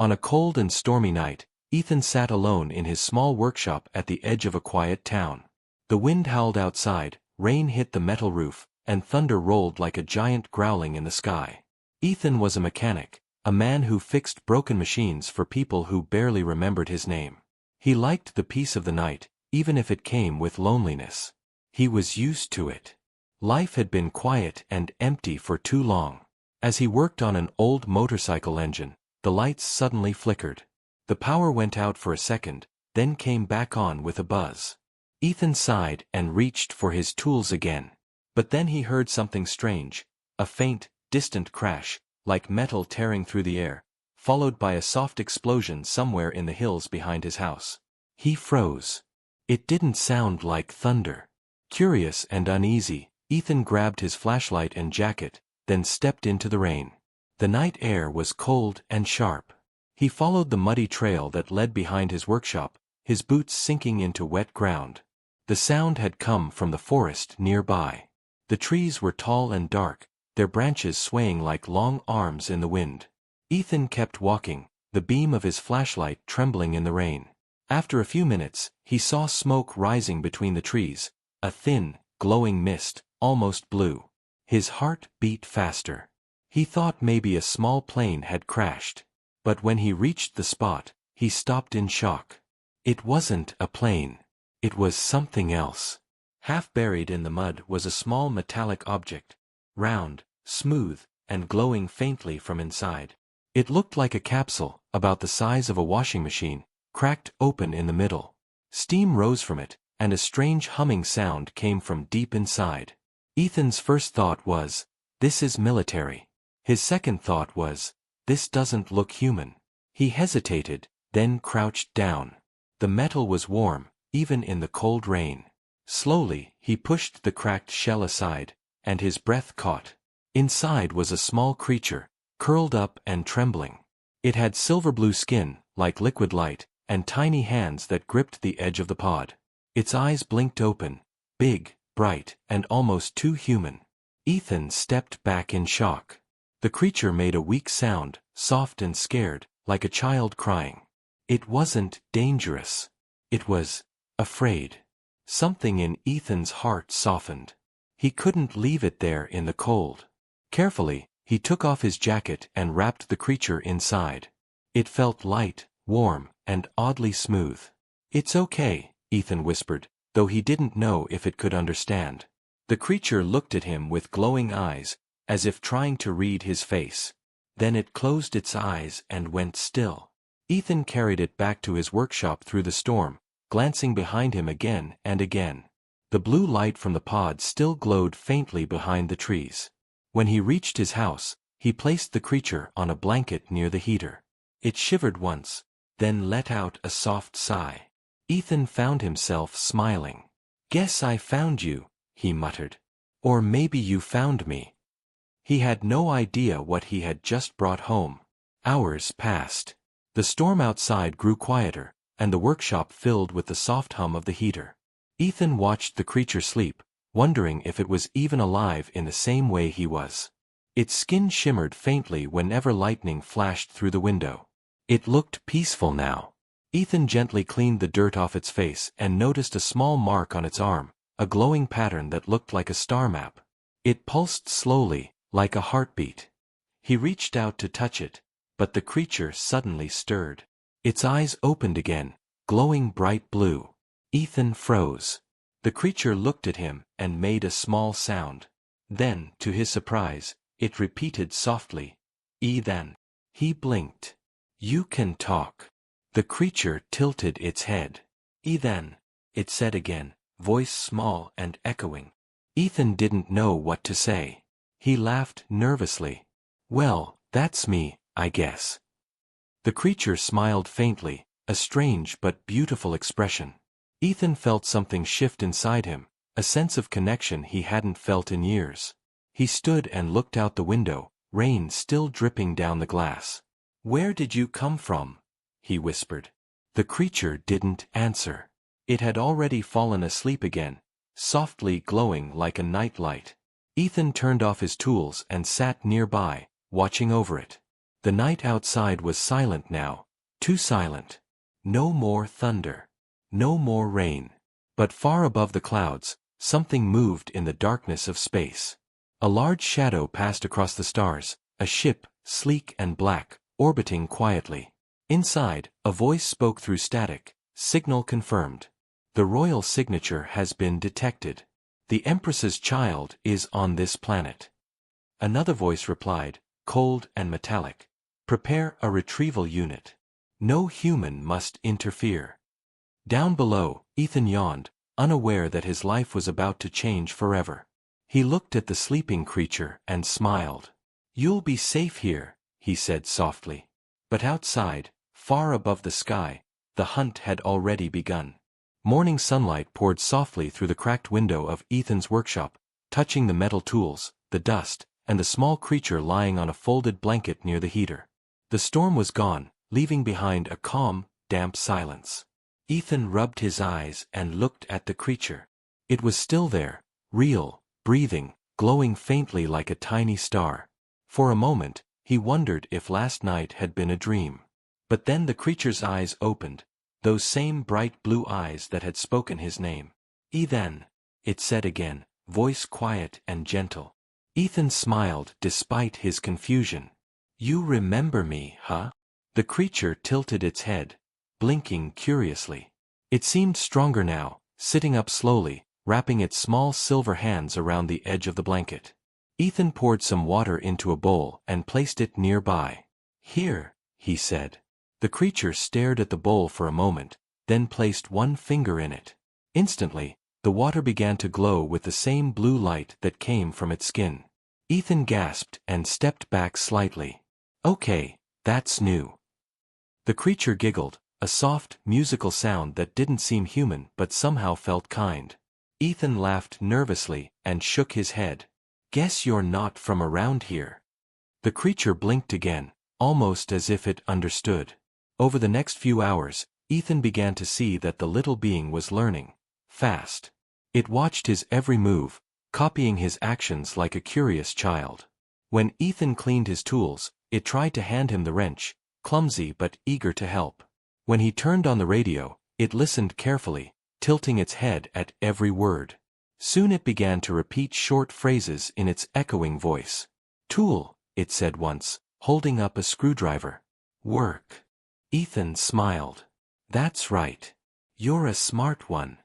On a cold and stormy night, Ethan sat alone in his small workshop at the edge of a quiet town. The wind howled outside, rain hit the metal roof, and thunder rolled like a giant growling in the sky. Ethan was a mechanic, a man who fixed broken machines for people who barely remembered his name. He liked the peace of the night, even if it came with loneliness. He was used to it. Life had been quiet and empty for too long. As he worked on an old motorcycle engine, the lights suddenly flickered. The power went out for a second, then came back on with a buzz. Ethan sighed and reached for his tools again. But then he heard something strange, a faint, distant crash, like metal tearing through the air, followed by a soft explosion somewhere in the hills behind his house. He froze. It didn't sound like thunder. Curious and uneasy, Ethan grabbed his flashlight and jacket, then stepped into the rain. The night air was cold and sharp. He followed the muddy trail that led behind his workshop, his boots sinking into wet ground. The sound had come from the forest nearby. The trees were tall and dark, their branches swaying like long arms in the wind. Ethan kept walking, the beam of his flashlight trembling in the rain. After a few minutes, he saw smoke rising between the trees, a thin, glowing mist, almost blue. His heart beat faster. He thought maybe a small plane had crashed. But when he reached the spot, he stopped in shock. It wasn't a plane. It was something else. Half buried in the mud was a small metallic object, round, smooth, and glowing faintly from inside. It looked like a capsule, about the size of a washing machine, cracked open in the middle. Steam rose from it, and a strange humming sound came from deep inside. Ethan's first thought was, "This is military." His second thought was, "This doesn't look human." He hesitated, then crouched down. The metal was warm, even in the cold rain. Slowly, he pushed the cracked shell aside, and his breath caught. Inside was a small creature, curled up and trembling. It had silver-blue skin, like liquid light, and tiny hands that gripped the edge of the pod. Its eyes blinked open, big, bright, and almost too human. Ethan stepped back in shock. The creature made a weak sound, soft and scared, like a child crying. It wasn't dangerous. It was afraid. Something in Ethan's heart softened. He couldn't leave it there in the cold. Carefully, he took off his jacket and wrapped the creature inside. It felt light, warm, and oddly smooth. "It's okay," Ethan whispered, though he didn't know if it could understand. The creature looked at him with glowing eyes, as if trying to read his face. Then it closed its eyes and went still. Ethan carried it back to his workshop through the storm, glancing behind him again and again. The blue light from the pod still glowed faintly behind the trees. When he reached his house, he placed the creature on a blanket near the heater. It shivered once, then let out a soft sigh. Ethan found himself smiling. "Guess I found you," he muttered. "Or maybe you found me." He had no idea what he had just brought home. Hours passed. The storm outside grew quieter, and the workshop filled with the soft hum of the heater. Ethan watched the creature sleep, wondering if it was even alive in the same way he was. Its skin shimmered faintly whenever lightning flashed through the window. It looked peaceful now. Ethan gently cleaned the dirt off its face and noticed a small mark on its arm, a glowing pattern that looked like a star map. It pulsed slowly, like a heartbeat. He reached out to touch it, but the creature suddenly stirred. Its eyes opened again, glowing bright blue. Ethan froze. The creature looked at him and made a small sound. Then, to his surprise, it repeated softly, "Ethan." He blinked. "You can talk." The creature tilted its head. "Ethan," it said again, voice small and echoing. Ethan didn't know what to say. He laughed nervously. "Well, that's me, I guess." The creature smiled faintly, a strange but beautiful expression. Ethan felt something shift inside him, a sense of connection he hadn't felt in years. He stood and looked out the window, rain still dripping down the glass. "Where did you come from?" he whispered. The creature didn't answer. It had already fallen asleep again, softly glowing like a night light. Ethan turned off his tools and sat nearby, watching over it. The night outside was silent now, too silent. No more thunder. No more rain. But far above the clouds, something moved in the darkness of space. A large shadow passed across the stars, a ship, sleek and black, orbiting quietly. Inside, a voice spoke through static, signal confirmed. The royal signature has been detected. The Empress's child is on this planet. Another voice replied, cold and metallic. Prepare a retrieval unit. No human must interfere. Down below, Ethan yawned, unaware that his life was about to change forever. He looked at the sleeping creature and smiled. You'll be safe here, he said softly. But outside, far above the sky, the hunt had already begun. Morning sunlight poured softly through the cracked window of Ethan's workshop, touching the metal tools, the dust, and the small creature lying on a folded blanket near the heater. The storm was gone, leaving behind a calm, damp silence. Ethan rubbed his eyes and looked at the creature. It was still there, real, breathing, glowing faintly like a tiny star. For a moment, he wondered if last night had been a dream. But then the creature's eyes opened, those same bright blue eyes that had spoken his name. Ethan, it said again, voice quiet and gentle. Ethan smiled despite his confusion. You remember me, huh? The creature tilted its head, blinking curiously. It seemed stronger now, sitting up slowly, wrapping its small silver hands around the edge of the blanket. Ethan poured some water into a bowl and placed it nearby. Here, he said. The creature stared at the bowl for a moment, then placed one finger in it. Instantly, the water began to glow with the same blue light that came from its skin. Ethan gasped and stepped back slightly. Okay, that's new. The creature giggled, a soft, musical sound that didn't seem human but somehow felt kind. Ethan laughed nervously and shook his head. Guess you're not from around here. The creature blinked again, almost as if it understood. Over the next few hours, Ethan began to see that the little being was learning, fast. It watched his every move, copying his actions like a curious child. When Ethan cleaned his tools, it tried to hand him the wrench, clumsy but eager to help. When he turned on the radio, it listened carefully, tilting its head at every word. Soon it began to repeat short phrases in its echoing voice. Tool, it said once, holding up a screwdriver. Work. Ethan smiled. That's right. You're a smart one.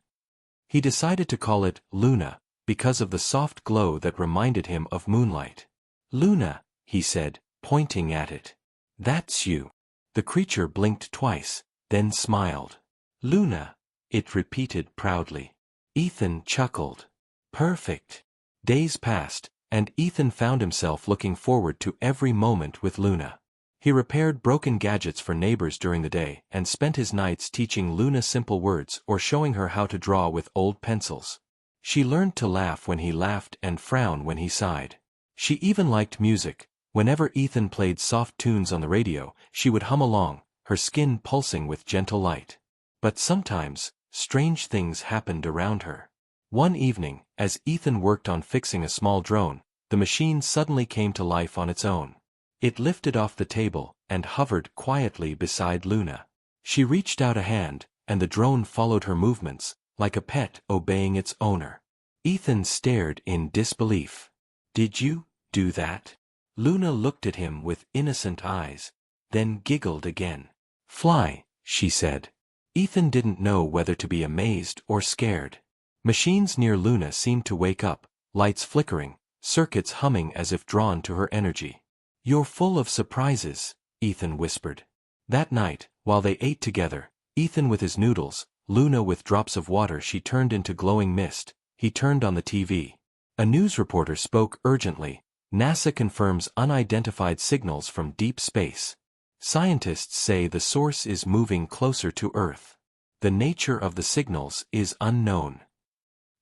He decided to call it Luna, because of the soft glow that reminded him of moonlight. Luna, he said, pointing at it. That's you. The creature blinked twice, then smiled. Luna, it repeated proudly. Ethan chuckled. Perfect. Days passed, and Ethan found himself looking forward to every moment with Luna. He repaired broken gadgets for neighbors during the day and spent his nights teaching Luna simple words or showing her how to draw with old pencils. She learned to laugh when he laughed and frown when he sighed. She even liked music. Whenever Ethan played soft tunes on the radio, she would hum along, her skin pulsing with gentle light. But sometimes, strange things happened around her. One evening, as Ethan worked on fixing a small drone, the machine suddenly came to life on its own. It lifted off the table and hovered quietly beside Luna. She reached out a hand, and the drone followed her movements, like a pet obeying its owner. Ethan stared in disbelief. Did you do that? Luna looked at him with innocent eyes, then giggled again. Fly, she said. Ethan didn't know whether to be amazed or scared. Machines near Luna seemed to wake up, lights flickering, circuits humming as if drawn to her energy. You're full of surprises, Ethan whispered. That night, while they ate together, Ethan with his noodles, Luna with drops of water she turned into glowing mist, he turned on the TV. A news reporter spoke urgently. NASA confirms unidentified signals from deep space. Scientists say the source is moving closer to Earth. The nature of the signals is unknown.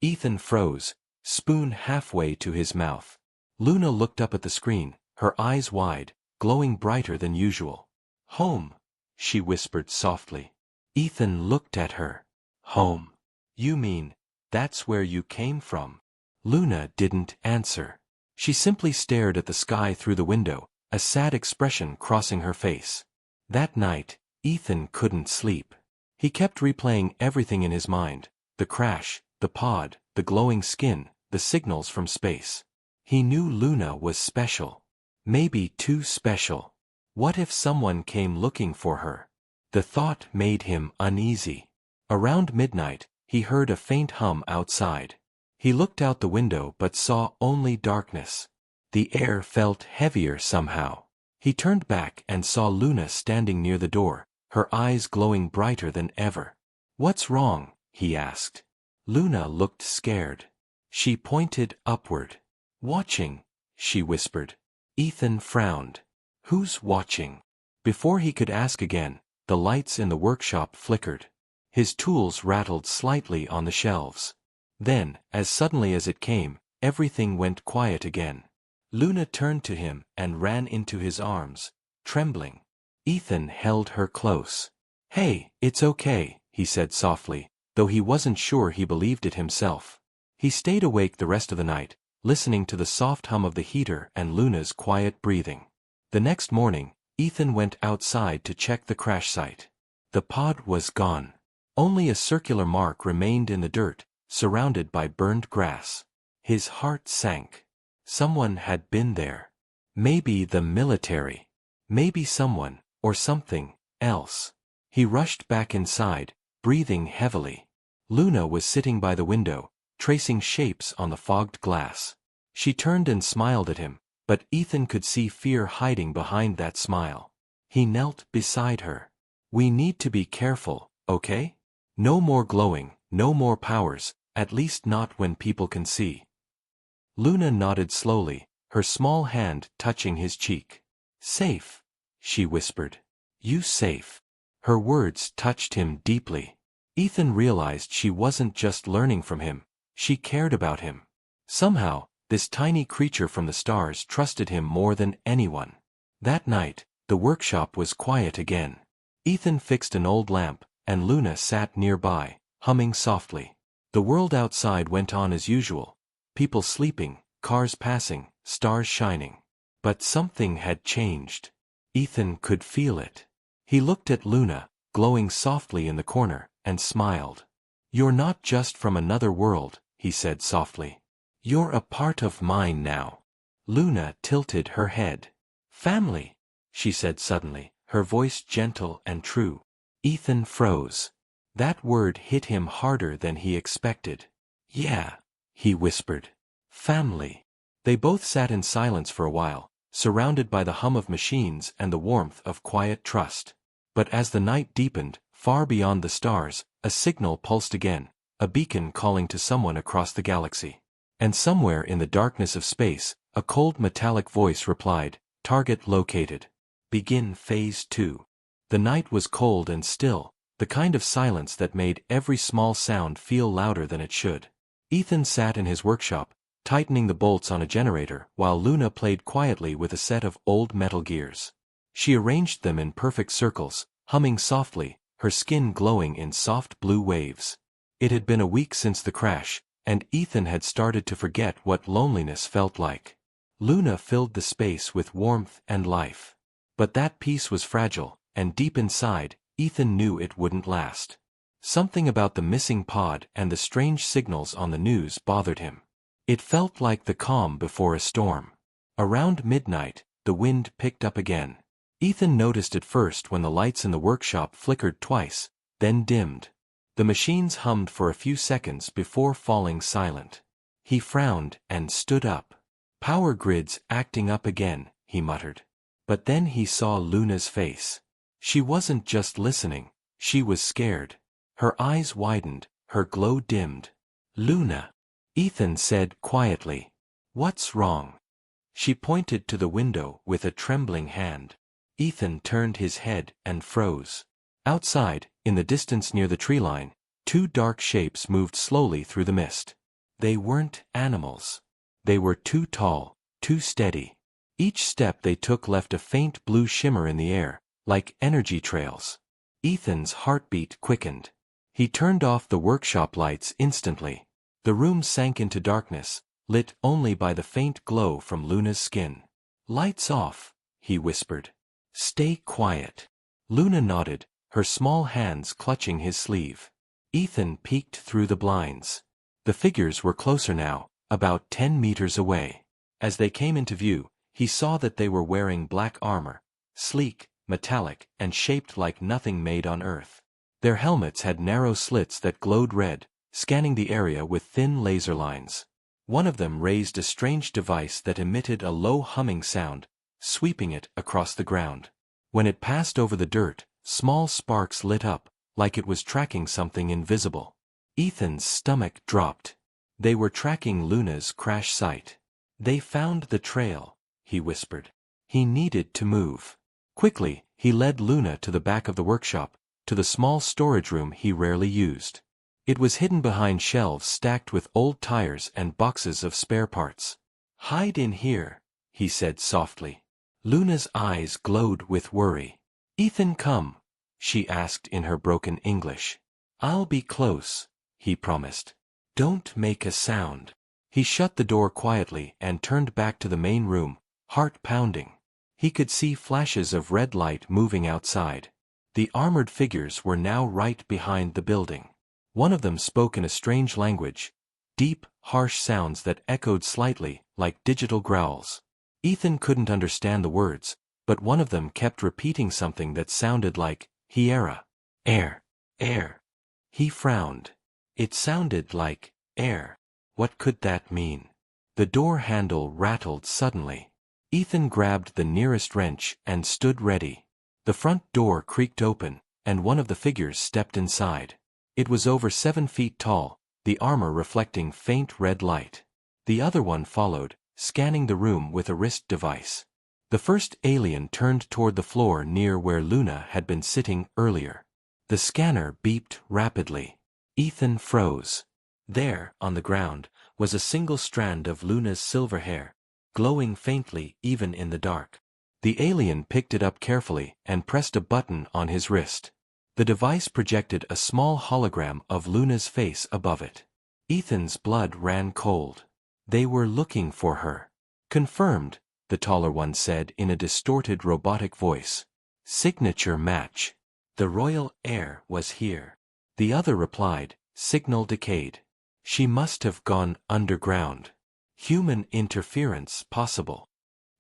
Ethan froze, spoon halfway to his mouth. Luna looked up at the screen, her eyes wide, glowing brighter than usual. Home, she whispered softly. Ethan looked at her. Home. You mean, that's where you came from? Luna didn't answer. She simply stared at the sky through the window, a sad expression crossing her face. That night, Ethan couldn't sleep. He kept replaying everything in his mind: the crash, the pod, the glowing skin, the signals from space. He knew Luna was special. Maybe too special. What if someone came looking for her? The thought made him uneasy. Around midnight, he heard a faint hum outside. He looked out the window but saw only darkness. The air felt heavier somehow. He turned back and saw Luna standing near the door, her eyes glowing brighter than ever. "What's wrong?" he asked. Luna looked scared. She pointed upward. "Watching," she whispered. Ethan frowned. "Who's watching?" Before he could ask again, the lights in the workshop flickered. His tools rattled slightly on the shelves. Then, as suddenly as it came, everything went quiet again. Luna turned to him and ran into his arms, trembling. Ethan held her close. "Hey, it's okay," he said softly, though he wasn't sure he believed it himself. He stayed awake the rest of the night, listening to the soft hum of the heater and Luna's quiet breathing. The next morning, Ethan went outside to check the crash site. The pod was gone. Only a circular mark remained in the dirt, surrounded by burned grass. His heart sank. Someone had been there. Maybe the military. Maybe someone, or something, else. He rushed back inside, breathing heavily. Luna was sitting by the window, tracing shapes on the fogged glass. She turned and smiled at him, but Ethan could see fear hiding behind that smile. He knelt beside her. "We need to be careful, okay? No more glowing, no more powers, at least not when people can see." Luna nodded slowly, her small hand touching his cheek. "Safe," she whispered. "You safe." Her words touched him deeply. Ethan realized she wasn't just learning from him, she cared about him. Somehow, this tiny creature from the stars trusted him more than anyone. That night, the workshop was quiet again. Ethan fixed an old lamp, and Luna sat nearby, humming softly. The world outside went on as usual. People sleeping, cars passing, stars shining. But something had changed. Ethan could feel it. He looked at Luna, glowing softly in the corner, and smiled. "You're not just from another world," he said softly. "You're a part of mine now." Luna tilted her head. "Family," she said suddenly, her voice gentle and true. Ethan froze. That word hit him harder than he expected. "Yeah," he whispered. "Family." They both sat in silence for a while, surrounded by the hum of machines and the warmth of quiet trust. But as the night deepened, far beyond the stars, a signal pulsed again, a beacon calling to someone across the galaxy. And somewhere in the darkness of space, a cold metallic voice replied, "Target located. Begin Phase 2. The night was cold and still, the kind of silence that made every small sound feel louder than it should. Ethan sat in his workshop, tightening the bolts on a generator, while Luna played quietly with a set of old metal gears. She arranged them in perfect circles, humming softly, her skin glowing in soft blue waves. It had been a week since the crash, and Ethan had started to forget what loneliness felt like. Luna filled the space with warmth and life. But that peace was fragile, and deep inside, Ethan knew it wouldn't last. Something about the missing pod and the strange signals on the news bothered him. It felt like the calm before a storm. Around midnight, the wind picked up again. Ethan noticed it first when the lights in the workshop flickered twice, then dimmed. The machines hummed for a few seconds before falling silent. He frowned and stood up. "Power grids acting up again," he muttered. But then he saw Luna's face. She wasn't just listening, she was scared. Her eyes widened, her glow dimmed. "Luna," Ethan said quietly. "What's wrong?" She pointed to the window with a trembling hand. Ethan turned his head and froze. Outside, in the distance near the tree line, two dark shapes moved slowly through the mist. They weren't animals. They were too tall, too steady. Each step they took left a faint blue shimmer in the air, like energy trails. Ethan's heartbeat quickened. He turned off the workshop lights instantly. The room sank into darkness, lit only by the faint glow from Luna's skin. "Lights off," he whispered. Stay quiet. Luna nodded, her small hands clutching his sleeve. Ethan peeked through the blinds. The figures were closer now, about 10 meters away. As they came into view, he saw that they were wearing black armor, sleek, metallic, and shaped like nothing made on Earth. Their helmets had narrow slits that glowed red, scanning the area with thin laser lines. One of them raised a strange device that emitted a low humming sound, sweeping it across the ground. When it passed over the dirt, small sparks lit up, like it was tracking something invisible. Ethan's stomach dropped. They were tracking Luna's crash site. They found the trail, he whispered. He needed to move. Quickly, he led Luna to the back of the workshop, to the small storage room he rarely used. It was hidden behind shelves stacked with old tires and boxes of spare parts. Hide in here, he said softly. Luna's eyes glowed with worry. Ethan, come, she asked in her broken English. I'll be close, he promised. Don't make a sound. He shut the door quietly and turned back to the main room, heart pounding. He could see flashes of red light moving outside. The armored figures were now right behind the building. One of them spoke in a strange language, deep, harsh sounds that echoed slightly, like digital growls. Ethan couldn't understand the words, but one of them kept repeating something that sounded like, Hiera. Air. Air. He frowned. It sounded like, air. What could that mean? The door handle rattled suddenly. Ethan grabbed the nearest wrench and stood ready. The front door creaked open, and one of the figures stepped inside. It was over 7 feet tall, the armor reflecting faint red light. The other one followed, scanning the room with a wrist device. The first alien turned toward the floor near where Luna had been sitting earlier. The scanner beeped rapidly. Ethan froze. There, on the ground, was a single strand of Luna's silver hair, glowing faintly even in the dark. The alien picked it up carefully and pressed a button on his wrist. The device projected a small hologram of Luna's face above it. Ethan's blood ran cold. They were looking for her. Confirmed, the taller one said in a distorted robotic voice. Signature match. The royal heir was here. The other replied, signal decayed. She must have gone underground. Human interference possible.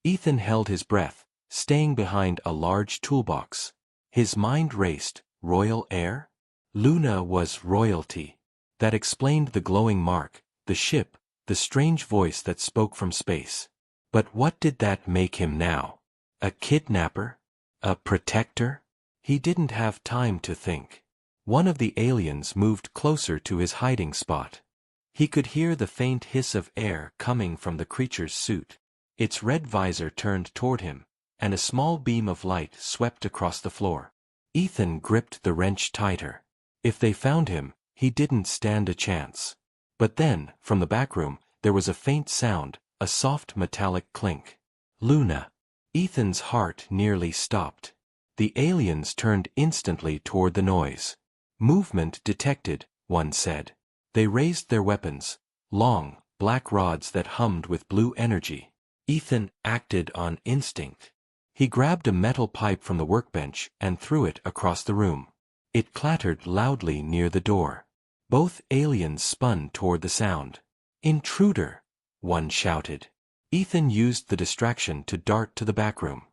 Ethan held his breath, staying behind a large toolbox. His mind raced. Royal heir? Luna was royalty. That explained the glowing mark, the ship, the strange voice that spoke from space. But what did that make him now? A kidnapper? A protector? He didn't have time to think. One of the aliens moved closer to his hiding spot. He could hear the faint hiss of air coming from the creature's suit. Its red visor turned toward him, and a small beam of light swept across the floor. Ethan gripped the wrench tighter. If they found him, he didn't stand a chance. But then, from the back room, there was a faint sound, a soft metallic clink. Luna. Ethan's heart nearly stopped. The aliens turned instantly toward the noise. Movement detected, one said. They raised their weapons, long, black rods that hummed with blue energy. Ethan acted on instinct. He grabbed a metal pipe from the workbench and threw it across the room. It clattered loudly near the door. Both aliens spun toward the sound. Intruder, one shouted. Ethan used the distraction to dart to the back room.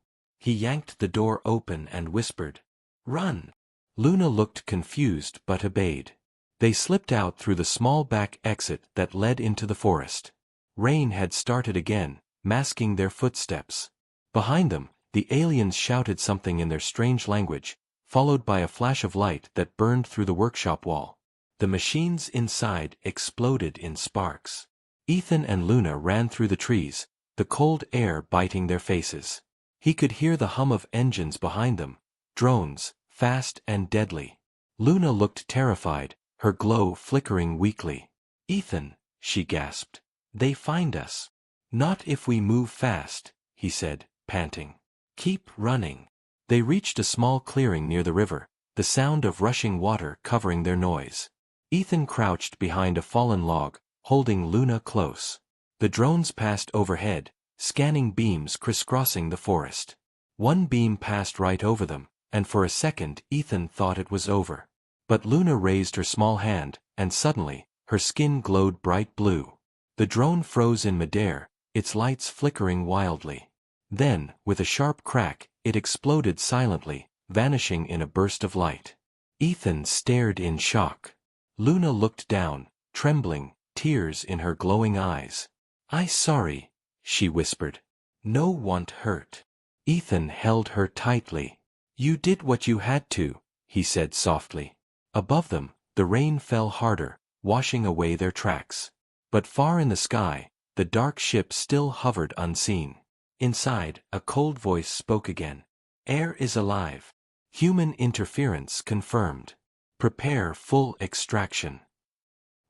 He yanked the door open and whispered, Run! Luna looked confused but obeyed. They slipped out through the small back exit that led into the forest. Rain had started again, masking their footsteps. Behind them, the aliens shouted something in their strange language, followed by a flash of light that burned through the workshop wall. The machines inside exploded in sparks. Ethan and Luna ran through the trees, the cold air biting their faces. He could hear the hum of engines behind them, drones, fast and deadly. Luna looked terrified, her glow flickering weakly. Ethan, she gasped. They find us. Not if we move fast, he said, panting. Keep running. They reached a small clearing near the river, the sound of rushing water covering their noise. Ethan crouched behind a fallen log, holding Luna close. The drones passed overhead, scanning beams crisscrossing the forest. One beam passed right over them, and for a second Ethan thought it was over. But Luna raised her small hand, and suddenly, her skin glowed bright blue. The drone froze in midair, its lights flickering wildly. Then, with a sharp crack, it exploded silently, vanishing in a burst of light. Ethan stared in shock. Luna looked down, trembling, tears in her glowing eyes. "I'm sorry," she whispered. "No one hurt." Ethan held her tightly. "You did what you had to," he said softly. Above them, the rain fell harder, washing away their tracks. But far in the sky, the dark ship still hovered unseen. Inside, a cold voice spoke again. "Air is alive. Human interference confirmed. Prepare full extraction."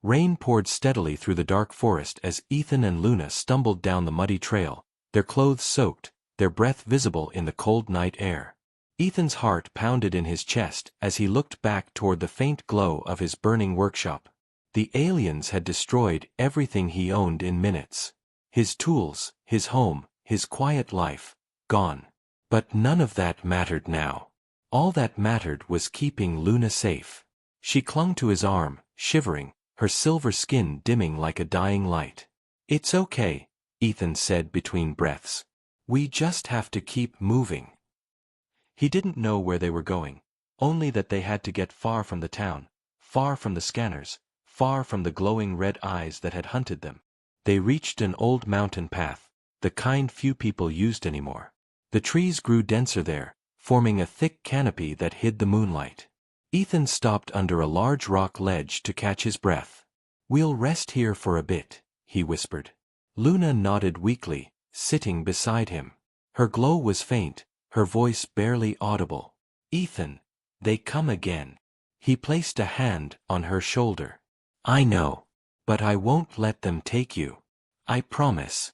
Rain poured steadily through the dark forest as Ethan and Luna stumbled down the muddy trail, their clothes soaked, their breath visible in the cold night air. Ethan's heart pounded in his chest as he looked back toward the faint glow of his burning workshop. The aliens had destroyed everything he owned in minutes. His tools, his home, his quiet life, gone. But none of that mattered now. All that mattered was keeping Luna safe. She clung to his arm, shivering, her silver skin dimming like a dying light. "It's okay," Ethan said between breaths. "We just have to keep moving." He didn't know where they were going, only that they had to get far from the town, far from the scanners, far from the glowing red eyes that had hunted them. They reached an old mountain path, the kind few people used anymore. The trees grew denser there, forming a thick canopy that hid the moonlight. Ethan stopped under a large rock ledge to catch his breath. "We'll rest here for a bit," he whispered. Luna nodded weakly, sitting beside him. Her glow was faint, her voice barely audible. "Ethan, they come again." He placed a hand on her shoulder. "I know. But I won't let them take you. I promise."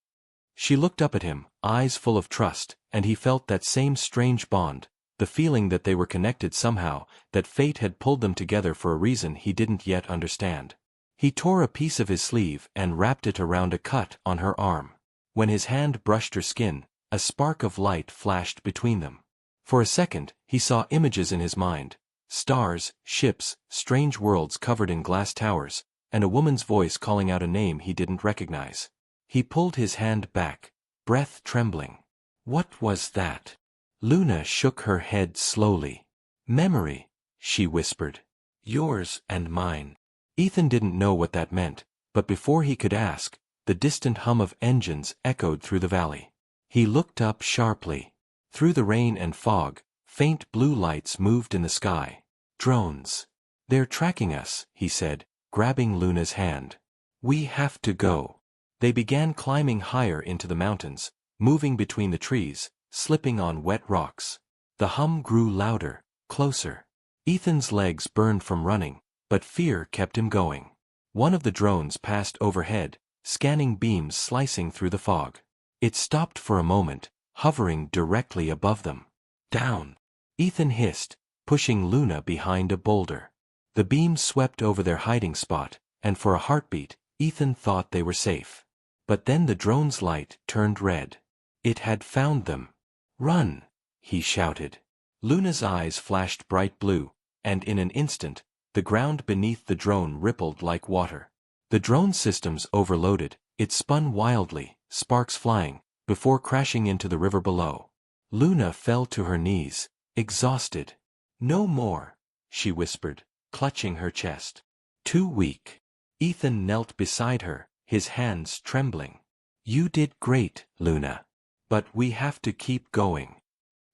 She looked up at him, eyes full of trust, and he felt that same strange bond, the feeling that they were connected somehow, that fate had pulled them together for a reason he didn't yet understand. He tore a piece of his sleeve and wrapped it around a cut on her arm. When his hand brushed her skin, a spark of light flashed between them. For a second, he saw images in his mind: stars, ships, strange worlds covered in glass towers, and a woman's voice calling out a name he didn't recognize. He pulled his hand back, breath trembling. What was that? Luna shook her head slowly. "Memory," she whispered. "Yours and mine." Ethan didn't know what that meant, but before he could ask, the distant hum of engines echoed through the valley. He looked up sharply. Through the rain and fog, faint blue lights moved in the sky. "Drones. They're tracking us," he said, grabbing Luna's hand. "We have to go." They began climbing higher into the mountains, moving between the trees, slipping on wet rocks. The hum grew louder, closer. Ethan's legs burned from running, but fear kept him going. One of the drones passed overhead, scanning beams slicing through the fog. It stopped for a moment, hovering directly above them. "Down!" Ethan hissed, pushing Luna behind a boulder. The beams swept over their hiding spot, and for a heartbeat, Ethan thought they were safe. But then the drone's light turned red. It had found them. "Run!" he shouted. Luna's eyes flashed bright blue, and in an instant, the ground beneath the drone rippled like water. The drone's systems overloaded, it spun wildly, sparks flying, before crashing into the river below. Luna fell to her knees, exhausted. "No more," she whispered, clutching her chest. "Too weak." Ethan knelt beside her, his hands trembling. "You did great, Luna. But we have to keep going."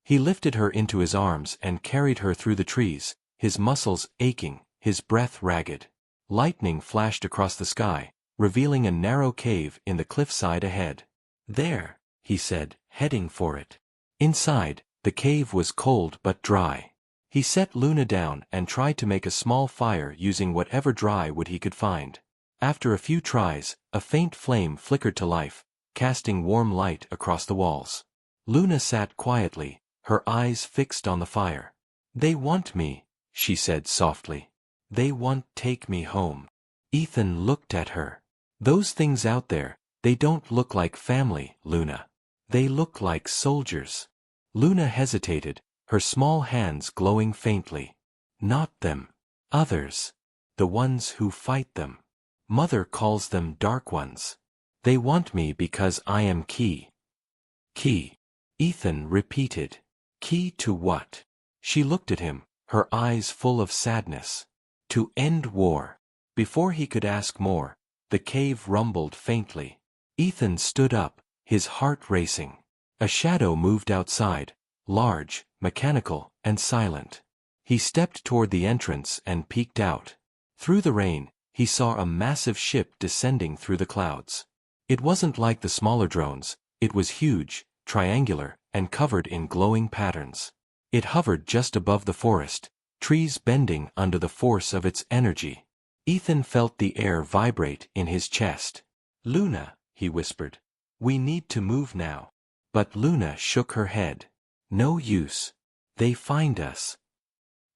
He lifted her into his arms and carried her through the trees, his muscles aching, his breath ragged. Lightning flashed across the sky, revealing a narrow cave in the cliffside ahead. "There," he said, heading for it. Inside, the cave was cold but dry. He set Luna down and tried to make a small fire using whatever dry wood he could find. After a few tries, a faint flame flickered to life, casting warm light across the walls. Luna sat quietly, her eyes fixed on the fire. "They want me," she said softly. "They want take me home." Ethan looked at her. "Those things out there, they don't look like family, Luna. They look like soldiers." Luna hesitated, her small hands glowing faintly. Not them. Others. The ones who fight them. Mother calls them Dark Ones. They want me because I am key. Key. Ethan repeated. Key to what? She looked at him, her eyes full of sadness. To end war. Before he could ask more, the cave rumbled faintly. Ethan stood up, his heart racing. A shadow moved outside, large, mechanical, and silent. He stepped toward the entrance and peeked out. Through the rain, he saw a massive ship descending through the clouds. It wasn't like the smaller drones, it was huge, triangular, and covered in glowing patterns. It hovered just above the forest, trees bending under the force of its energy. Ethan felt the air vibrate in his chest. Luna, he whispered. We need to move now. But Luna shook her head. No use. They find us.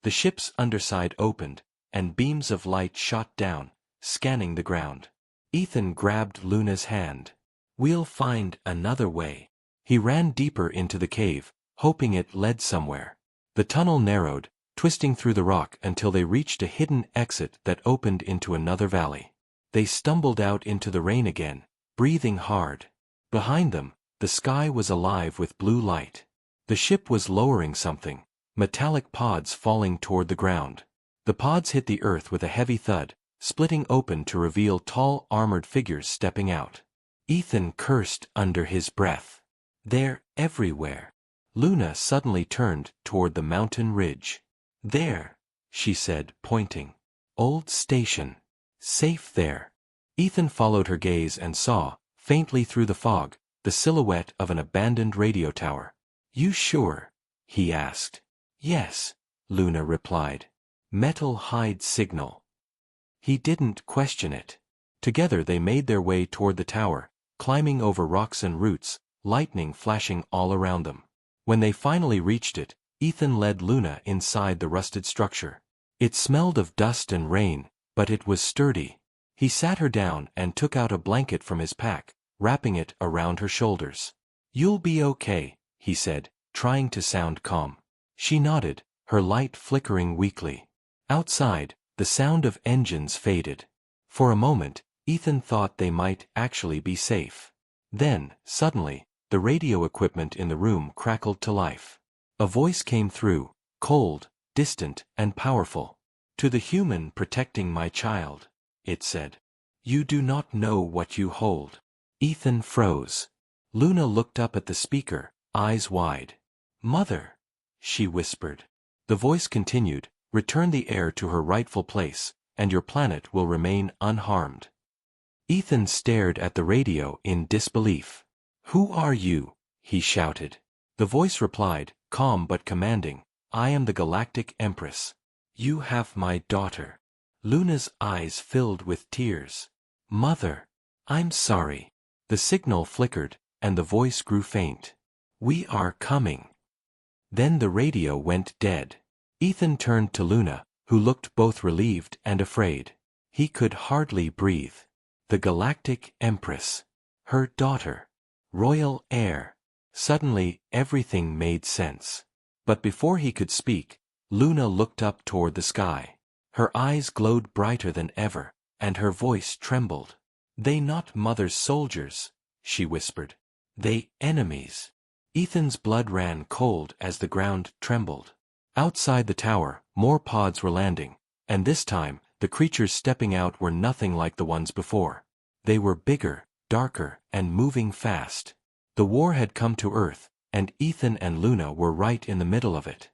The ship's underside opened, and beams of light shot down, scanning the ground. Ethan grabbed Luna's hand. We'll find another way. He ran deeper into the cave, hoping it led somewhere. The tunnel narrowed, twisting through the rock until they reached a hidden exit that opened into another valley. They stumbled out into the rain again, breathing hard. Behind them, the sky was alive with blue light. The ship was lowering something, metallic pods falling toward the ground. The pods hit the earth with a heavy thud, splitting open to reveal tall armored figures stepping out. Ethan cursed under his breath. They're everywhere. Luna suddenly turned toward the mountain ridge. There, she said, pointing. Old station. Safe there. Ethan followed her gaze and saw, faintly through the fog, the silhouette of an abandoned radio tower. You sure? He asked. Yes, Luna replied. Metal hide signal. He didn't question it. Together they made their way toward the tower, climbing over rocks and roots, lightning flashing all around them. When they finally reached it, Ethan led Luna inside the rusted structure. It smelled of dust and rain, but it was sturdy. He sat her down and took out a blanket from his pack, wrapping it around her shoulders. You'll be okay, he said, trying to sound calm. She nodded, her light flickering weakly. Outside, the sound of engines faded. For a moment, Ethan thought they might actually be safe. Then, suddenly, the radio equipment in the room crackled to life. A voice came through, cold, distant, and powerful. To the human protecting my child, it said. You do not know what you hold. Ethan froze. Luna looked up at the speaker, eyes wide. Mother, she whispered. The voice continued, return the heir to her rightful place, and your planet will remain unharmed. Ethan stared at the radio in disbelief. Who are you? He shouted. The voice replied, calm but commanding, I am the Galactic Empress. You have my daughter. Luna's eyes filled with tears. Mother, I'm sorry. The signal flickered, and the voice grew faint. We are coming. Then the radio went dead. Ethan turned to Luna, who looked both relieved and afraid. He could hardly breathe. The Galactic Empress. Her daughter. Royal heir. Suddenly, everything made sense. But before he could speak, Luna looked up toward the sky. Her eyes glowed brighter than ever, and her voice trembled. They not mother's soldiers, she whispered. They enemies. Ethan's blood ran cold as the ground trembled. Outside the tower, more pods were landing, and this time, the creatures stepping out were nothing like the ones before. They were bigger, darker, and moving fast. The war had come to Earth, and Ethan and Luna were right in the middle of it.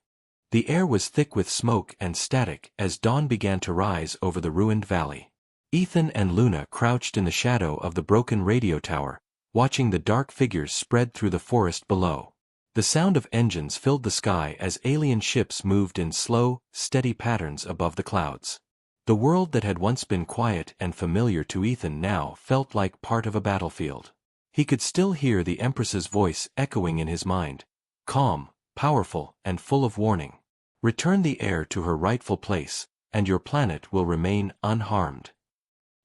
The air was thick with smoke and static as dawn began to rise over the ruined valley. Ethan and Luna crouched in the shadow of the broken radio tower, watching the dark figures spread through the forest below. The sound of engines filled the sky as alien ships moved in slow, steady patterns above the clouds. The world that had once been quiet and familiar to Ethan now felt like part of a battlefield. He could still hear the Empress's voice echoing in his mind, calm, powerful, and full of warning. Return the heir to her rightful place, and your planet will remain unharmed.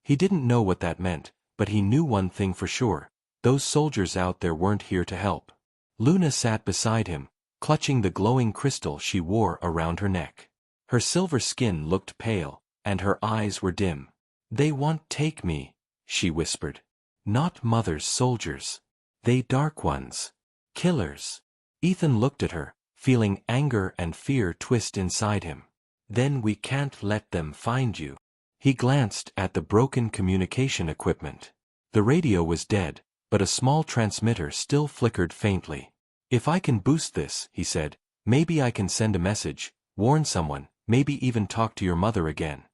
He didn't know what that meant, but he knew one thing for sure. Those soldiers out there weren't here to help. Luna sat beside him, clutching the glowing crystal she wore around her neck. Her silver skin looked pale, and her eyes were dim. "They won't take me," she whispered. "Not Mother's soldiers. They Dark Ones. Killers." Ethan looked at her, feeling anger and fear twist inside him. "Then we can't let them find you." He glanced at the broken communication equipment. The radio was dead, but a small transmitter still flickered faintly. "If I can boost this," he said, "maybe I can send a message, warn someone, maybe even talk to your mother again."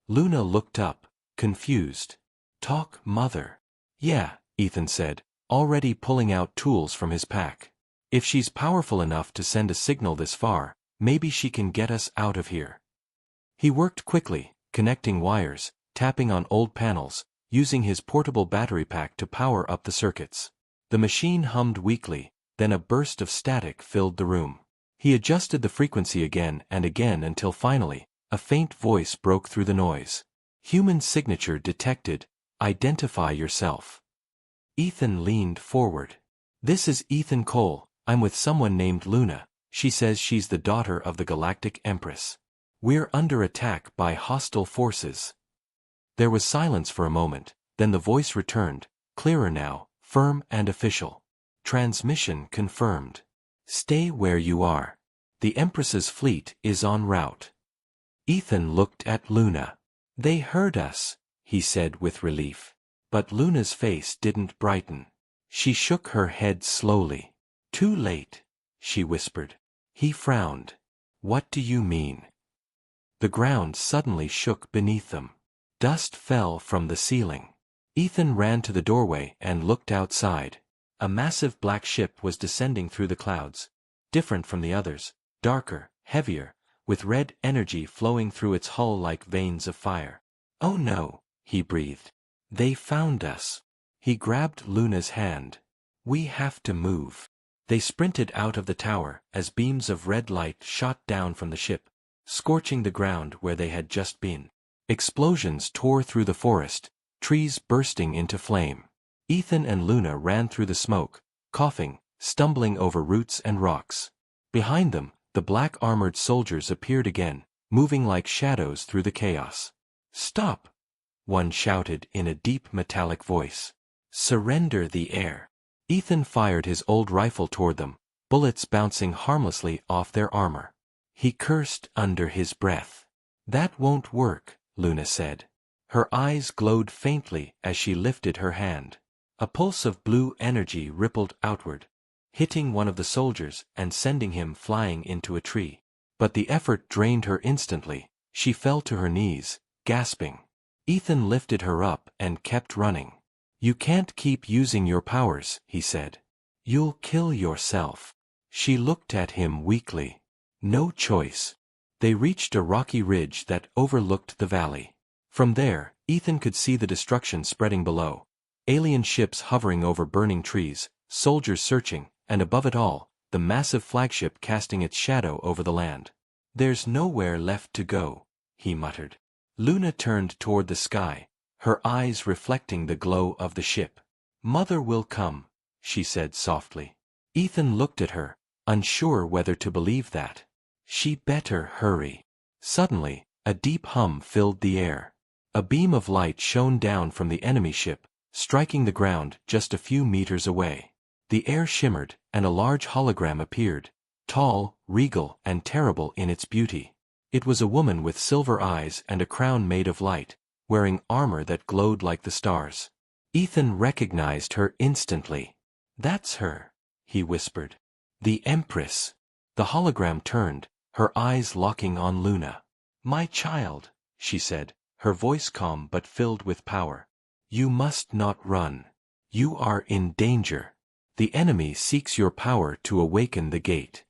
Luna looked up, confused. "Talk, Mother?" "Yeah," Ethan said, already pulling out tools from his pack. "If she's powerful enough to send a signal this far, maybe she can get us out of here." He worked quickly, connecting wires, tapping on old panels, using his portable battery pack to power up the circuits. The machine hummed weakly, then a burst of static filled the room. He adjusted the frequency again and again until finally, a faint voice broke through the noise. "Human signature detected. Identify yourself." Ethan leaned forward. "This is Ethan Cole. I'm with someone named Luna. She says she's the daughter of the Galactic Empress. We're under attack by hostile forces." There was silence for a moment, then the voice returned, clearer now, firm and official. "Transmission confirmed. Stay where you are. The Empress's fleet is en route." Ethan looked at Luna. "They heard us," he said with relief. But Luna's face didn't brighten. She shook her head slowly. "Too late," she whispered. He frowned. "What do you mean?" The ground suddenly shook beneath them. Dust fell from the ceiling. Ethan ran to the doorway and looked outside. A massive black ship was descending through the clouds, different from the others, darker, heavier, with red energy flowing through its hull like veins of fire. "Oh no," he breathed. "They found us." He grabbed Luna's hand. "We have to move." They sprinted out of the tower as beams of red light shot down from the ship, scorching the ground where they had just been. Explosions tore through the forest, trees bursting into flame. Ethan and Luna ran through the smoke, coughing, stumbling over roots and rocks. Behind them, the black armored soldiers appeared again, moving like shadows through the chaos. "Stop!" one shouted in a deep metallic voice. "Surrender the air." Ethan fired his old rifle toward them, bullets bouncing harmlessly off their armor. He cursed under his breath. "That won't work," Luna said. Her eyes glowed faintly as she lifted her hand. A pulse of blue energy rippled outward, hitting one of the soldiers and sending him flying into a tree. But the effort drained her instantly. She fell to her knees, gasping. Ethan lifted her up and kept running. "You can't keep using your powers," he said. "You'll kill yourself." She looked at him weakly. "No choice." They reached a rocky ridge that overlooked the valley. From there, Ethan could see the destruction spreading below. Alien ships hovering over burning trees, soldiers searching, and above it all, the massive flagship casting its shadow over the land. "There's nowhere left to go," he muttered. Luna turned toward the sky, her eyes reflecting the glow of the ship. "Mother will come," she said softly. Ethan looked at her, unsure whether to believe that. "She better hurry." Suddenly, a deep hum filled the air. A beam of light shone down from the enemy ship, striking the ground just a few meters away. The air shimmered, and a large hologram appeared, tall, regal, and terrible in its beauty. It was a woman with silver eyes and a crown made of light, wearing armor that glowed like the stars. Ethan recognized her instantly. "That's her," he whispered. "The Empress." The hologram turned, her eyes locking on Luna. "My child," she said, her voice calm but filled with power. "You must not run. You are in danger. The enemy seeks your power to awaken the gate."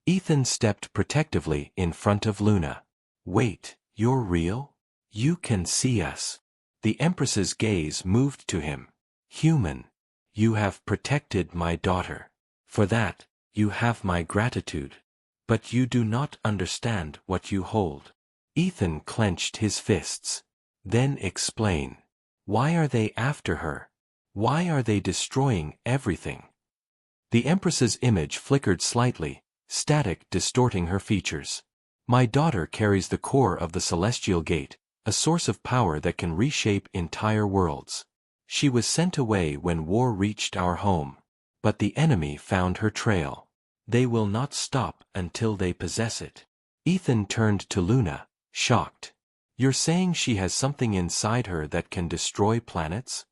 Ethan stepped protectively in front of Luna. "Wait, you're real? You can see us." The Empress's gaze moved to him. "Human. You have protected my daughter. For that, you have my gratitude. But you do not understand what you hold." Ethan clenched his fists. "Then explain. Why are they after her? Why are they destroying everything?" The Empress's image flickered slightly, static distorting her features. My daughter carries the core of the Celestial Gate, a source of power that can reshape entire worlds. She was sent away when war reached our home. But the enemy found her trail. They will not stop until they possess it. Ethan turned to Luna, shocked. You're saying she has something inside her that can destroy planets?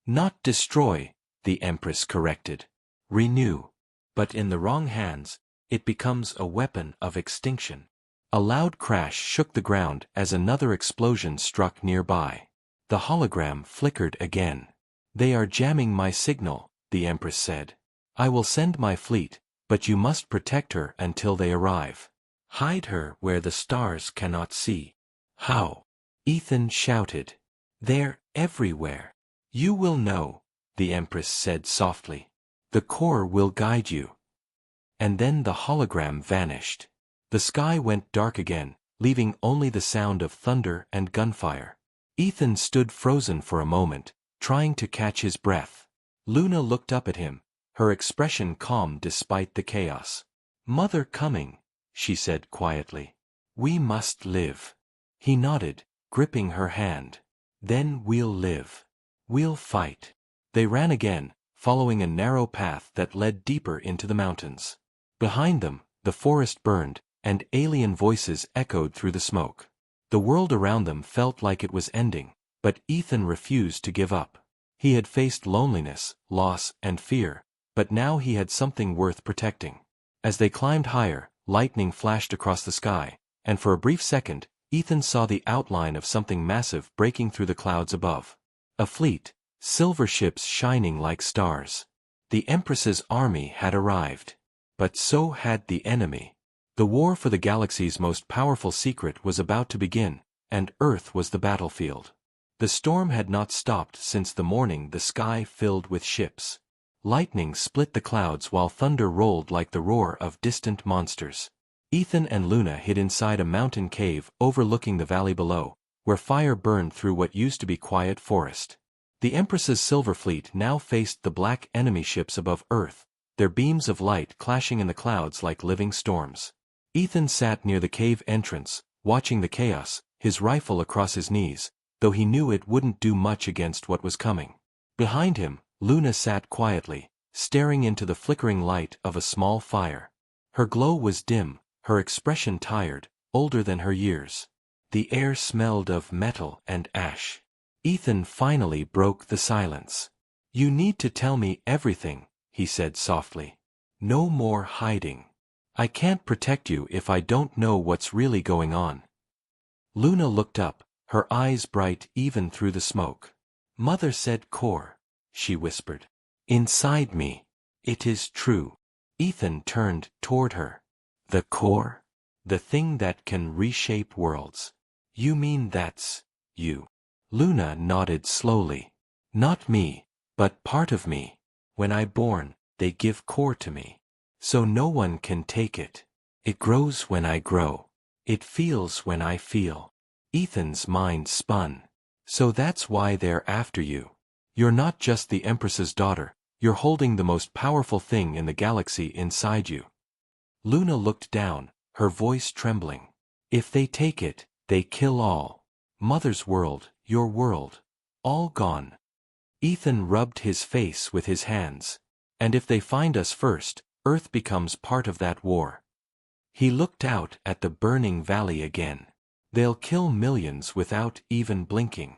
Not destroy, the Empress corrected. Renew. But in the wrong hands, it becomes a weapon of extinction. A loud crash shook the ground as another explosion struck nearby. The hologram flickered again. They are jamming my signal, the Empress said. I will send my fleet, but you must protect her until they arrive. Hide her where the stars cannot see. How? Ethan shouted. They're everywhere. You will know, the Empress said softly. The core will guide you. And then the hologram vanished. The sky went dark again, leaving only the sound of thunder and gunfire. Ethan stood frozen for a moment, trying to catch his breath. Luna looked up at him, her expression calm despite the chaos. Mother coming, she said quietly. We must live. He nodded, gripping her hand. Then we'll live. We'll fight. They ran again, following a narrow path that led deeper into the mountains. Behind them, the forest burned, and alien voices echoed through the smoke. The world around them felt like it was ending, but Ethan refused to give up. He had faced loneliness, loss, and fear, but now he had something worth protecting. As they climbed higher, lightning flashed across the sky, and for a brief second, Ethan saw the outline of something massive breaking through the clouds above. A fleet, silver ships shining like stars. The Empress's army had arrived. But so had the enemy. The war for the galaxy's most powerful secret was about to begin, and Earth was the battlefield. The storm had not stopped since the morning, the sky filled with ships. Lightning split the clouds while thunder rolled like the roar of distant monsters. Ethan and Luna hid inside a mountain cave overlooking the valley below, where fire burned through what used to be quiet forest. The Empress's silver fleet now faced the black enemy ships above Earth, their beams of light clashing in the clouds like living storms. Ethan sat near the cave entrance, watching the chaos, his rifle across his knees, though he knew it wouldn't do much against what was coming. Behind him, Luna sat quietly, staring into the flickering light of a small fire. Her glow was dim, her expression tired, older than her years. The air smelled of metal and ash. Ethan finally broke the silence. You need to tell me everything, he said softly. No more hiding. I can't protect you if I don't know what's really going on. Luna looked up, her eyes bright even through the smoke. Mother said core, she whispered. Inside me. It is true. Ethan turned toward her. The core? The thing that can reshape worlds. You mean that's you? Luna nodded slowly. Not me, but part of me. When I'm born, they give core to me. So no one can take it. It grows when I grow. It feels when I feel. Ethan's mind spun. So that's why they're after you. You're not just the Empress's daughter, you're holding the most powerful thing in the galaxy inside you. Luna looked down, her voice trembling. If they take it, they kill all. Mother's world, your world. All gone. Ethan rubbed his face with his hands. And if they find us first, Earth becomes part of that war. He looked out at the burning valley again. They'll kill millions without even blinking.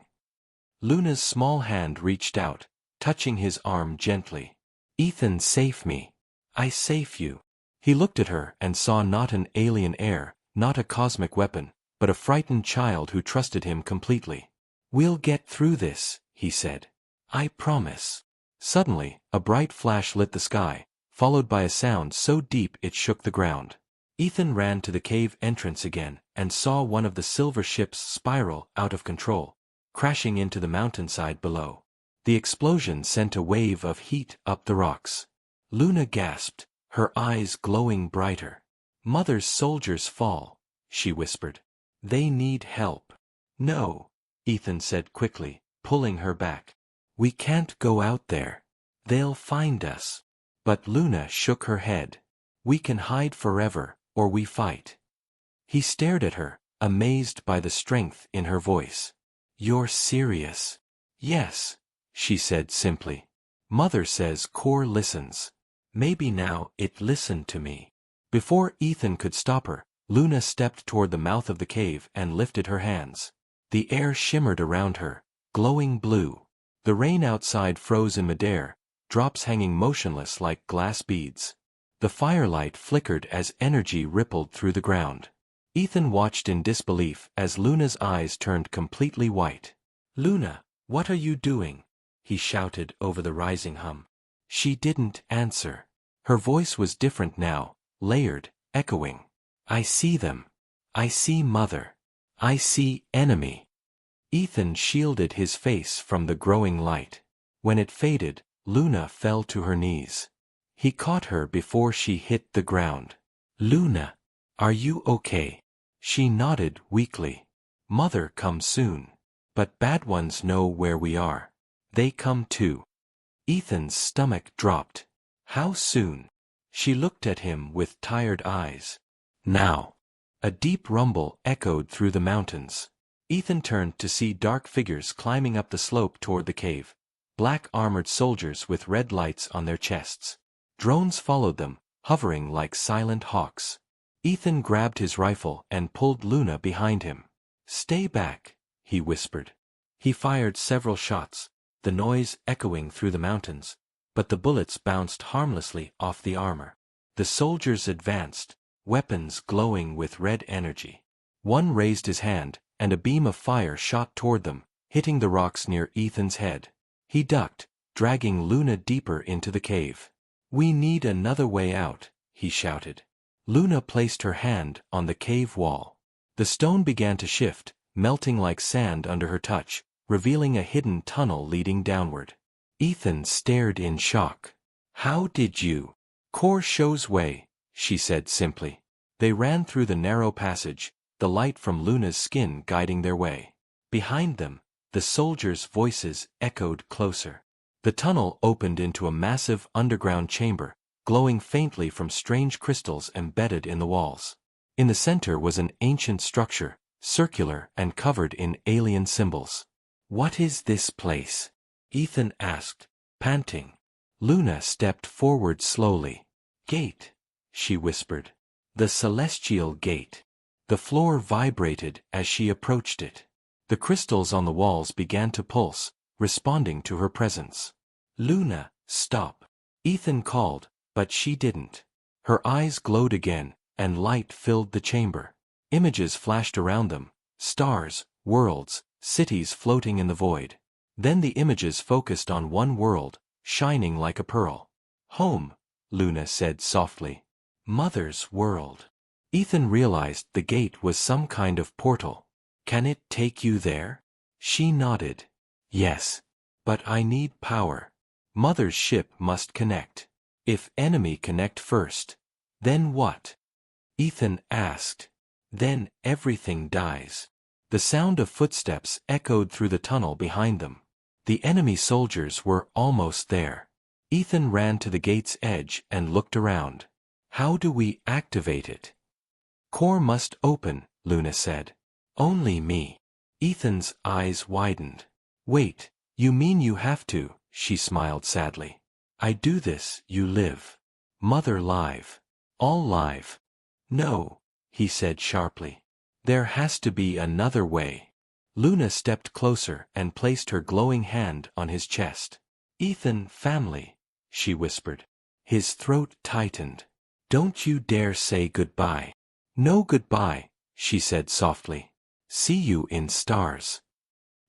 Luna's small hand reached out, touching his arm gently. Ethan, save me. I save you. He looked at her and saw not an alien heir, not a cosmic weapon, but a frightened child who trusted him completely. We'll get through this, he said. I promise. Suddenly, a bright flash lit the sky, followed by a sound so deep it shook the ground. Ethan ran to the cave entrance again and saw one of the silver ships spiral out of control, crashing into the mountainside below. The explosion sent a wave of heat up the rocks. Luna gasped, her eyes glowing brighter. Mother's soldiers fall, she whispered. They need help. No, Ethan said quickly, pulling her back. We can't go out there. They'll find us. But Luna shook her head. We can hide forever, or we fight. He stared at her, amazed by the strength in her voice. You're serious? Yes, she said simply. Mother says Core listens. Maybe now it listened to me. Before Ethan could stop her, Luna stepped toward the mouth of the cave and lifted her hands. The air shimmered around her, glowing blue. The rain outside froze in midair, drops hanging motionless like glass beads. The firelight flickered as energy rippled through the ground. Ethan watched in disbelief as Luna's eyes turned completely white. Luna, what are you doing? He shouted over the rising hum. She didn't answer. Her voice was different now, layered, echoing. I see them. I see Mother. I see enemy. Ethan shielded his face from the growing light. When it faded, Luna fell to her knees. He caught her before she hit the ground. Luna, are you okay? She nodded weakly. Mother comes soon. But bad ones know where we are. They come too. Ethan's stomach dropped. How soon? She looked at him with tired eyes. Now. A deep rumble echoed through the mountains. Ethan turned to see dark figures climbing up the slope toward the cave. Black armored soldiers with red lights on their chests. Drones followed them, hovering like silent hawks. Ethan grabbed his rifle and pulled Luna behind him. Stay back, he whispered. He fired several shots, the noise echoing through the mountains, but the bullets bounced harmlessly off the armor. The soldiers advanced, weapons glowing with red energy. One raised his hand, and a beam of fire shot toward them, hitting the rocks near Ethan's head. He ducked, dragging Luna deeper into the cave. We need another way out, he shouted. Luna placed her hand on the cave wall. The stone began to shift, melting like sand under her touch, revealing a hidden tunnel leading downward. Ethan stared in shock. How did you? Core shows way, she said simply. They ran through the narrow passage, the light from Luna's skin guiding their way. Behind them, the soldiers' voices echoed closer. The tunnel opened into a massive underground chamber, glowing faintly from strange crystals embedded in the walls. In the center was an ancient structure, circular and covered in alien symbols. What is this place? Ethan asked, panting. Luna stepped forward slowly. Gate, she whispered. The celestial gate. The floor vibrated as she approached it. The crystals on the walls began to pulse, responding to her presence. Luna, stop. Ethan called, but she didn't. Her eyes glowed again, and light filled the chamber. Images flashed around them, stars, worlds, cities floating in the void. Then the images focused on one world, shining like a pearl. Home, Luna said softly. Mother's world. Ethan realized the gate was some kind of portal. Can it take you there? She nodded. Yes. But I need power. Mother's ship must connect. If enemy connect first, then what? Ethan asked. Then everything dies. The sound of footsteps echoed through the tunnel behind them. The enemy soldiers were almost there. Ethan ran to the gate's edge and looked around. How do we activate it? Core must open, Luna said. Only me. Ethan's eyes widened. Wait, you mean you have to, she smiled sadly. I do this, you live. Mother live. All live. No, he said sharply. There has to be another way. Luna stepped closer and placed her glowing hand on his chest. Ethan, family, she whispered. His throat tightened. Don't you dare say goodbye. No goodbye, she said softly. See you in stars.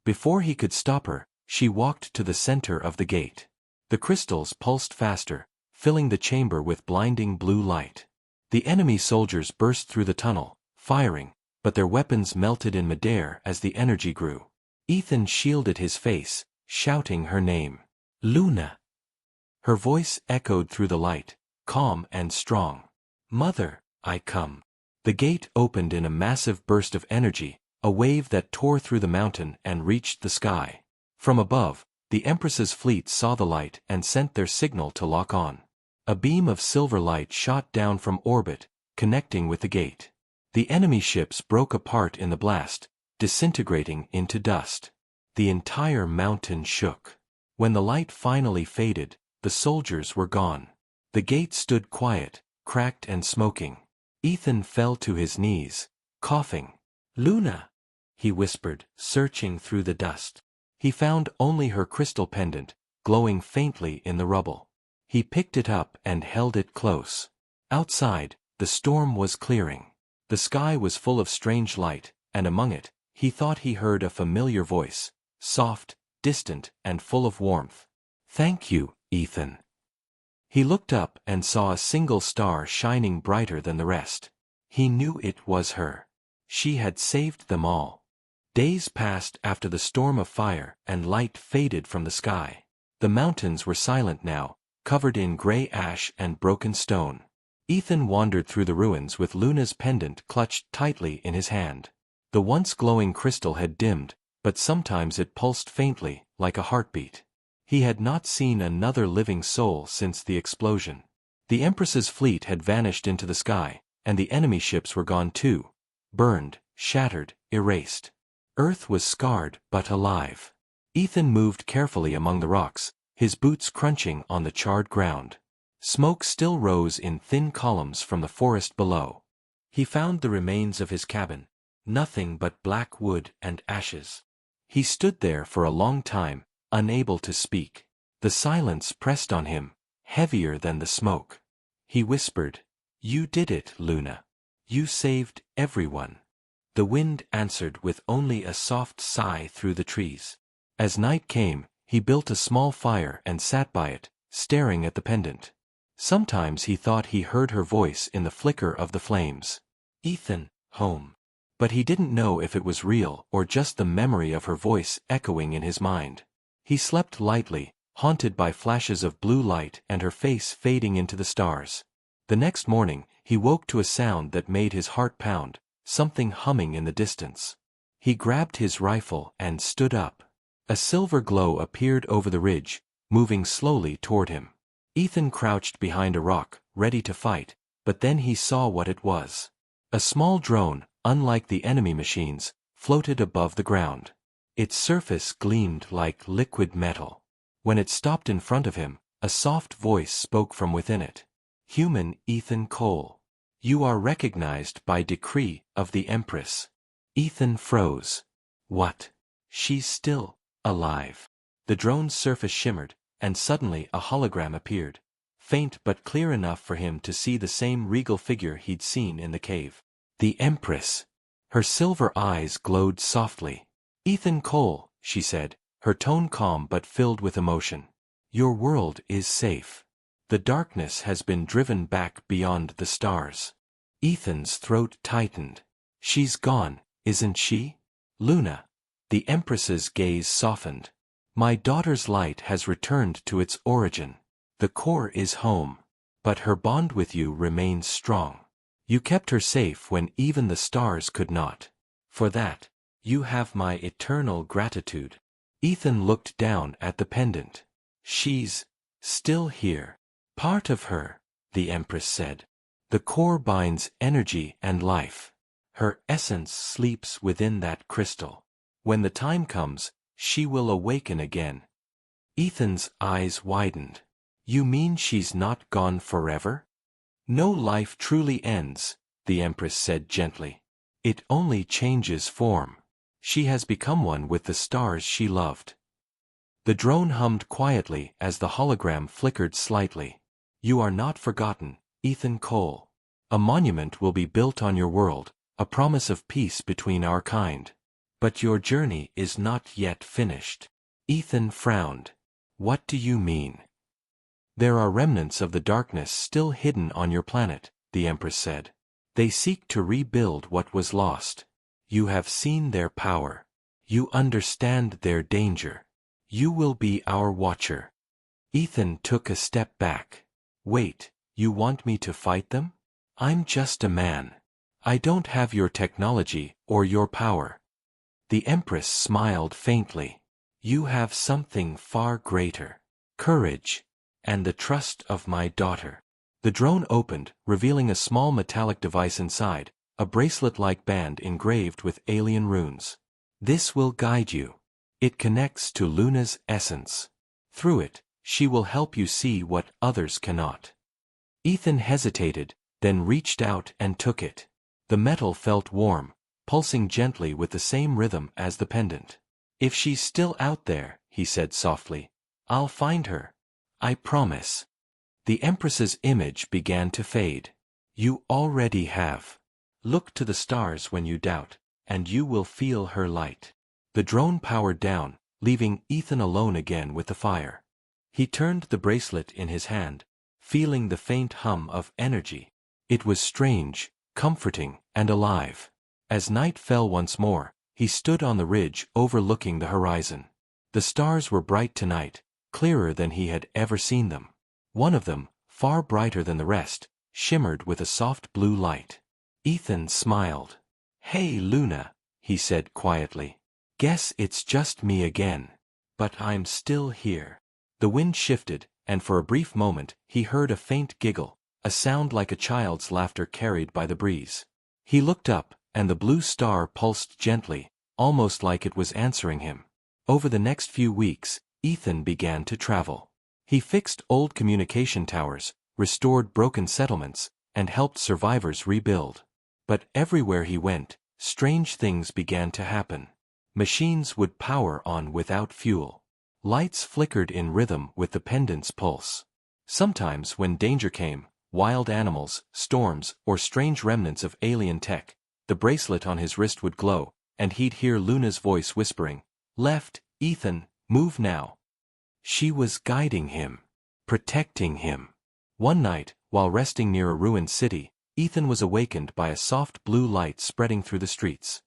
Before he could stop her, she walked to the center of the gate. The crystals pulsed faster, filling the chamber with blinding blue light. The enemy soldiers burst through the tunnel, firing, but their weapons melted in midair as the energy grew. Ethan shielded his face, shouting her name. Luna. Her voice echoed through the light, calm and strong. Mother, I come. The gate opened in a massive burst of energy, a wave that tore through the mountain and reached the sky. From above, the Empress's fleet saw the light and sent their signal to lock on. A beam of silver light shot down from orbit, connecting with the gate. The enemy ships broke apart in the blast, disintegrating into dust. The entire mountain shook. When the light finally faded, the soldiers were gone. The gate stood quiet, cracked and smoking. Ethan fell to his knees, coughing. "Luna," he whispered, searching through the dust. He found only her crystal pendant, glowing faintly in the rubble. He picked it up and held it close. Outside, the storm was clearing. The sky was full of strange light, and among it, he thought he heard a familiar voice, soft, distant, and full of warmth. "Thank you, Ethan." He looked up and saw a single star shining brighter than the rest. He knew it was her. She had saved them all. Days passed after the storm of fire and light faded from the sky. The mountains were silent now, covered in gray ash and broken stone. Ethan wandered through the ruins with Luna's pendant clutched tightly in his hand. The once glowing crystal had dimmed, but sometimes it pulsed faintly, like a heartbeat. He had not seen another living soul since the explosion. The Empress's fleet had vanished into the sky, and the enemy ships were gone too. Burned, shattered, erased. Earth was scarred but alive. Ethan moved carefully among the rocks, his boots crunching on the charred ground. Smoke still rose in thin columns from the forest below. He found the remains of his cabin, nothing but black wood and ashes. He stood there for a long time, unable to speak. The silence pressed on him, heavier than the smoke. He whispered, "You did it, Luna. You saved everyone." The wind answered with only a soft sigh through the trees. As night came, he built a small fire and sat by it, staring at the pendant. Sometimes he thought he heard her voice in the flicker of the flames. "Ethan, home." But he didn't know if it was real or just the memory of her voice echoing in his mind. He slept lightly, haunted by flashes of blue light and her face fading into the stars. The next morning, he woke to a sound that made his heart pound, something humming in the distance. He grabbed his rifle and stood up. A silver glow appeared over the ridge, moving slowly toward him. Ethan crouched behind a rock, ready to fight, but then he saw what it was. A small drone, unlike the enemy machines, floated above the ground. Its surface gleamed like liquid metal. When it stopped in front of him, a soft voice spoke from within it. "Human Ethan Cole. You are recognized by decree of the Empress." Ethan froze. "What? She's still alive." The drone's surface shimmered, and suddenly a hologram appeared, faint but clear enough for him to see the same regal figure he'd seen in the cave. The Empress. Her silver eyes glowed softly. "Ethan Cole," she said, her tone calm but filled with emotion. "Your world is safe. The darkness has been driven back beyond the stars." Ethan's throat tightened. "She's gone, isn't she? Luna." The Empress's gaze softened. "My daughter's light has returned to its origin. The core is home. But her bond with you remains strong. You kept her safe when even the stars could not. For that, you have my eternal gratitude." Ethan looked down at the pendant. "She's still here. Part of her," the Empress said. "The core binds energy and life. Her essence sleeps within that crystal. When the time comes, she will awaken again." Ethan's eyes widened. "You mean she's not gone forever?" "No life truly ends," the Empress said gently. "It only changes form. She has become one with the stars she loved." The drone hummed quietly as the hologram flickered slightly. "You are not forgotten, Ethan Cole. A monument will be built on your world, a promise of peace between our kind. But your journey is not yet finished." Ethan frowned. "What do you mean?" "There are remnants of the darkness still hidden on your planet," the Empress said. "They seek to rebuild what was lost. You have seen their power. You understand their danger. You will be our watcher." Ethan took a step back. "Wait, you want me to fight them? I'm just a man. I don't have your technology or your power." The Empress smiled faintly. "You have something far greater. Courage. and the trust of my daughter. The drone opened, revealing a small metallic device inside, a bracelet-like band engraved with alien runes. This will guide you. It connects to Luna's essence. Through it, she will help you see what others cannot. Ethan hesitated, then reached out and took it. The metal felt warm, pulsing gently with the same rhythm as the pendant. If she's still out there, he said softly, I'll find her. I promise. The Empress's image began to fade. You already have. Look to the stars when you doubt, and you will feel her light. The drone powered down, leaving Ethan alone again with the fire. He turned the bracelet in his hand, feeling the faint hum of energy. It was strange, comforting, and alive. As night fell once more, he stood on the ridge overlooking the horizon. The stars were bright tonight, clearer than he had ever seen them. One of them, far brighter than the rest, shimmered with a soft blue light. Ethan smiled. Hey Luna, he said quietly. Guess it's just me again. But I'm still here. The wind shifted, and for a brief moment he heard a faint giggle, a sound like a child's laughter carried by the breeze. He looked up, and the blue star pulsed gently, almost like it was answering him. Over the next few weeks, Ethan began to travel. He fixed old communication towers, restored broken settlements, and helped survivors rebuild. But everywhere he went, strange things began to happen. Machines would power on without fuel. Lights flickered in rhythm with the pendant's pulse. Sometimes when danger came, wild animals, storms, or strange remnants of alien tech, the bracelet on his wrist would glow, and he'd hear Luna's voice whispering, Left, Ethan, move now. She was guiding him, protecting him. One night, while resting near a ruined city, Ethan was awakened by a soft blue light spreading through the streets.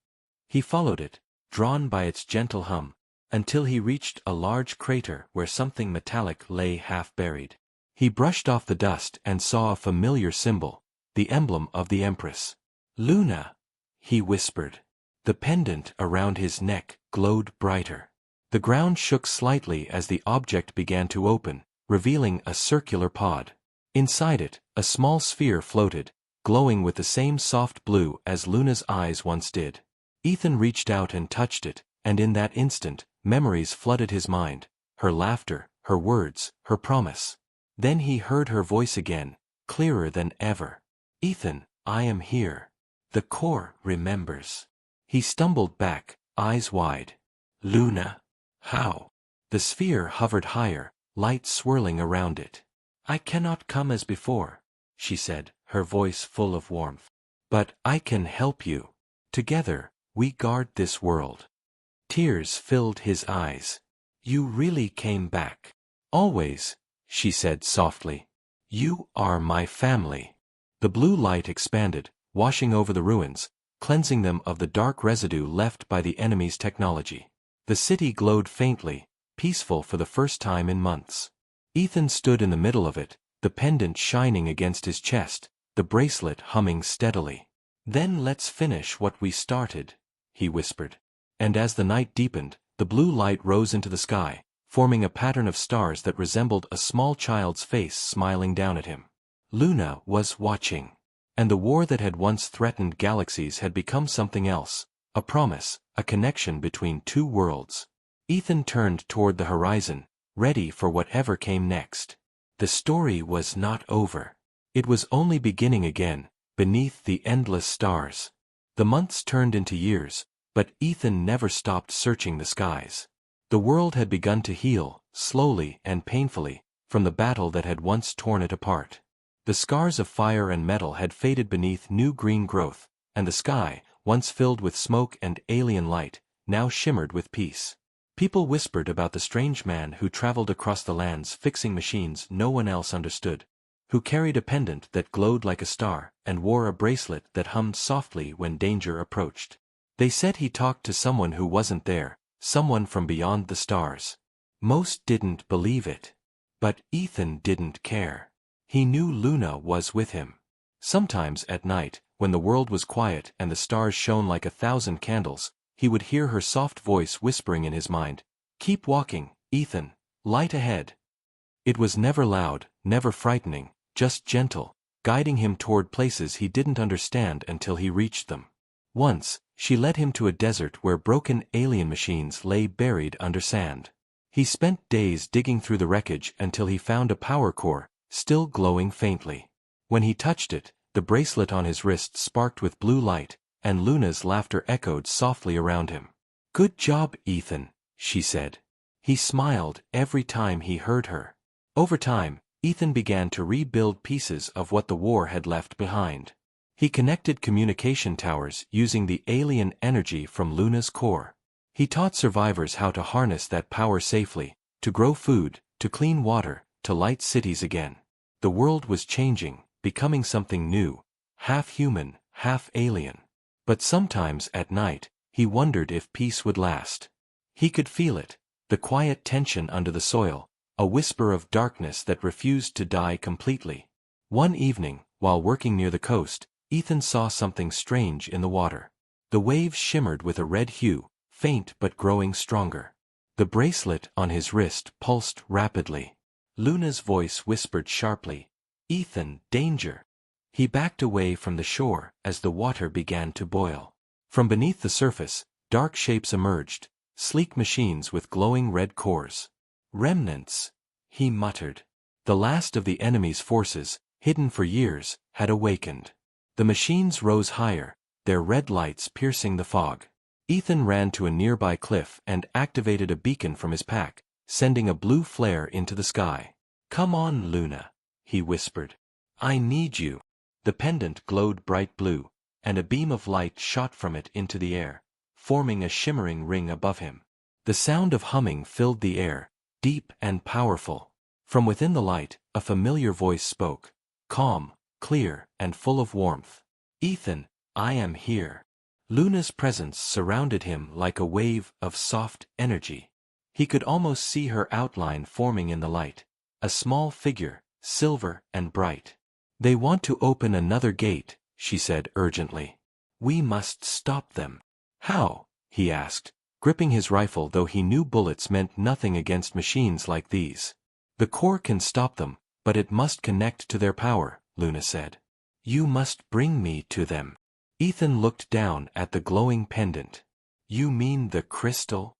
He followed it, drawn by its gentle hum, until he reached a large crater where something metallic lay half-buried. He brushed off the dust and saw a familiar symbol, the emblem of the Empress. Luna, he whispered. The pendant around his neck glowed brighter. The ground shook slightly as the object began to open, revealing a circular pod. Inside it, a small sphere floated, glowing with the same soft blue as Luna's eyes once did. Ethan reached out and touched it, and in that instant, memories flooded his mind, her laughter, her words, her promise. Then he heard her voice again, clearer than ever. Ethan, I am here. The core remembers. He stumbled back, eyes wide. Luna. How? The sphere hovered higher, light swirling around it. I cannot come as before, she said, her voice full of warmth. But I can help you. Together, we guard this world. Tears filled his eyes. You really came back. Always, she said softly. You are my family. The blue light expanded, washing over the ruins, cleansing them of the dark residue left by the enemy's technology. The city glowed faintly, peaceful for the first time in months. Ethan stood in the middle of it, the pendant shining against his chest, the bracelet humming steadily. Then let's finish what we started, he whispered. And as the night deepened, the blue light rose into the sky, forming a pattern of stars that resembled a small child's face smiling down at him. Luna was watching. And the war that had once threatened galaxies had become something else, a promise, a connection between two worlds. Ethan turned toward the horizon, ready for whatever came next. The story was not over. It was only beginning again, beneath the endless stars. The months turned into years, but Ethan never stopped searching the skies. The world had begun to heal, slowly and painfully, from the battle that had once torn it apart. The scars of fire and metal had faded beneath new green growth, and the sky, once filled with smoke and alien light, now shimmered with peace. People whispered about the strange man who traveled across the lands fixing machines no one else understood, who carried a pendant that glowed like a star and wore a bracelet that hummed softly when danger approached. They said he talked to someone who wasn't there, someone from beyond the stars. Most didn't believe it. But Ethan didn't care. He knew Luna was with him. Sometimes at night, when the world was quiet and the stars shone like 1,000 candles, he would hear her soft voice whispering in his mind, "Keep walking, Ethan, light ahead." It was never loud, never frightening, just gentle, guiding him toward places he didn't understand until he reached them. Once, she led him to a desert where broken alien machines lay buried under sand. He spent days digging through the wreckage until he found a power core, still glowing faintly. When he touched it, the bracelet on his wrist sparked with blue light, and Luna's laughter echoed softly around him. "Good job, Ethan," she said. He smiled every time he heard her. Over time, Ethan began to rebuild pieces of what the war had left behind. He connected communication towers using the alien energy from Luna's core. He taught survivors how to harness that power safely, to grow food, to clean water, to light cities again. The world was changing, becoming something new, half human, half alien. But sometimes at night, he wondered if peace would last. He could feel it, the quiet tension under the soil, a whisper of darkness that refused to die completely. One evening, while working near the coast, Ethan saw something strange in the water. The waves shimmered with a red hue, faint but growing stronger. The bracelet on his wrist pulsed rapidly. Luna's voice whispered sharply, "Ethan, danger!" He backed away from the shore as the water began to boil. From beneath the surface, dark shapes emerged, sleek machines with glowing red cores. "Remnants," he muttered. The last of the enemy's forces, hidden for years, had awakened. The machines rose higher, their red lights piercing the fog. Ethan ran to a nearby cliff and activated a beacon from his pack, sending a blue flare into the sky. "Come on, Luna," he whispered. "I need you." The pendant glowed bright blue, and a beam of light shot from it into the air, forming a shimmering ring above him. The sound of humming filled the air, deep and powerful. From within the light, a familiar voice spoke, calm, clear, and full of warmth. "Ethan, I am here." Luna's presence surrounded him like a wave of soft energy. He could almost see her outline forming in the light, a small figure, silver and bright. "They want to open another gate," she said urgently. "We must stop them." "How?" he asked, gripping his rifle though he knew bullets meant nothing against machines like these. "The core can stop them, but it must connect to their power," Luna said. "You must bring me to them." Ethan looked down at the glowing pendant. "You mean the crystal?"